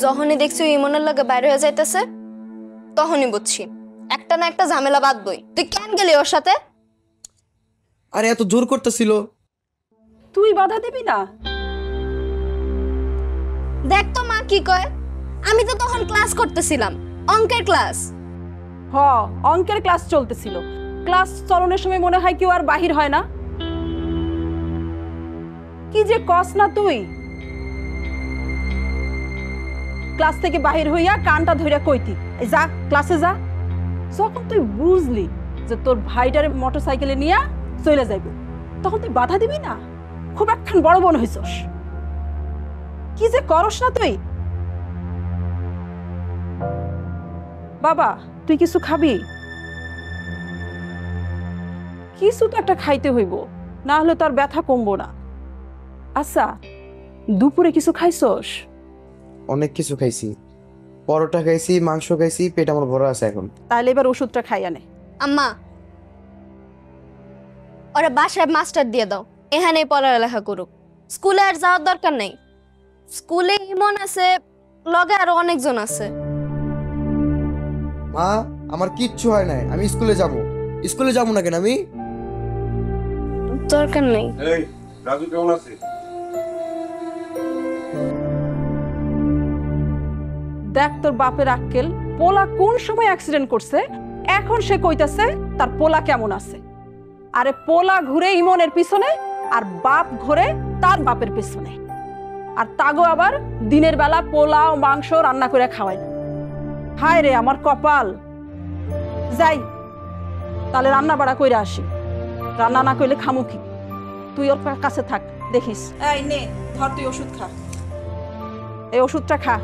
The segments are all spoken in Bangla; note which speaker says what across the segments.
Speaker 1: যখনই দেখছি ইমনের লগে বাইরে হয়ে যাইতেছে তখনই বুঝছি একটা না একটা ঝামেলা বাঁধবই। তুই কেন গেলি ওর সাথে?
Speaker 2: আরে এত জোর করতেছিল।
Speaker 3: তুই বাধা দিবি না?
Speaker 1: দেখ তো মা কি কয়। আমি তো তখন ক্লাস করতেছিলাম, অঙ্কের ক্লাস।
Speaker 3: অঙ্কের ক্লাস চলতেছিল। ক্লাস চলনের সময় মনে হয় কেউ আর বাহির হয় না। কি যে কস না তুই। ক্লাস থেকে বাহির হইয়া কানটা ধইরা কইতি যা ক্লাসে যা। যখন তুই বুঝলি যে তোর ভাইটারে মোটরসাইকেলে নিয়ে চলে যাইবে তখন তুই বাধা দিবি না? খুব একখান বড় বোন হইছস। কি যে করস না তুই। বাবা তুই কিছু খাবি? কিছু তো একটা খাইতে হইব, না হলে তার ব্যথা কমবো না। আচ্ছা দুপুরে কিছু খাইছস?
Speaker 2: অনেক কিছু খাইছি, পরোটা খাইছি, মাংস খাইছি, পেট আমার বড় আছে এখন।
Speaker 3: তাহলে এবার ওষুধটা খাই আনে।
Speaker 1: আম্মা ওরা বাসায় মাস্টার দিয়ে দাও, এখানেই পড়ালেখা করুক। স্কুলে আর যাওয়ার দরকার নেই। স্কুলে ইমন আছে, লগে আরো অনেকজন আছে।
Speaker 2: মা আমার কিচ্ছু হয় নাই, আমি স্কুলে যাব। স্কুলে যাবো না কেন আমি?
Speaker 1: দরকার নেই।
Speaker 4: এই রাজু কেমন আছে?
Speaker 3: দেখ তোর বাপের আক্কেল, পোলা কোন সময় অ্যাক্সিডেন্ট করছে এখন সে কইতাছে তার পোলা কেমন আছে। আরে পোলা ঘুরে ইমনের পিছনে আর বাপ ঘুরে তার বাপের পিছনে। আর তাগো আবার দিনের বেলা পোলাও মাংস রান্না করে খাওয়ায় না। হায় রে আমার কপাল। যাই তাহলে রান্না বাড়া কইরা আসি। রান্না না কইলে খামু কি? তুই ওর কাছে থাক, দেখিস। এই নে ধর তুই ওষুধ খা, এই ওষুধটা খা।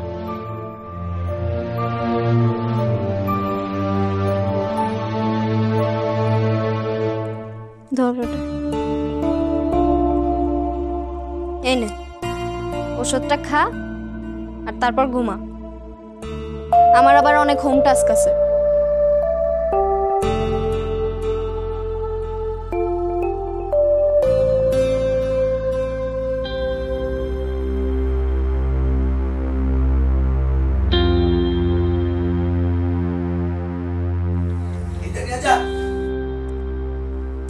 Speaker 1: এই নে ওষুধটা খা আর তারপর ঘুমা। আমার আবার অনেক হোম টাস্ক আছে।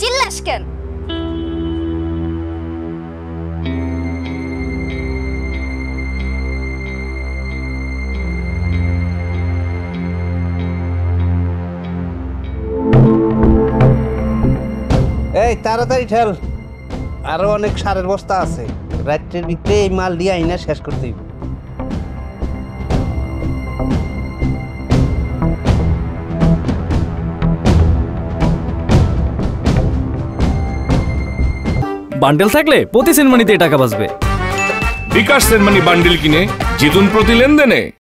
Speaker 1: চিল্লাস কেন?
Speaker 5: এই তাড়াতাড়ি ঠেল, আরো অনেক সারের বস্তা আছে। রাত্রের ভিতরে এই মাল দিয়ে আইনা শেষ করতে হইব।
Speaker 6: বান্ডেল থাকলে প্রতি সেনমানিতে টাকা বাঁচবে।
Speaker 4: বিকাশ সেনমানি বান্ডিল কিনে জিতুন প্রতি লেনদেনে।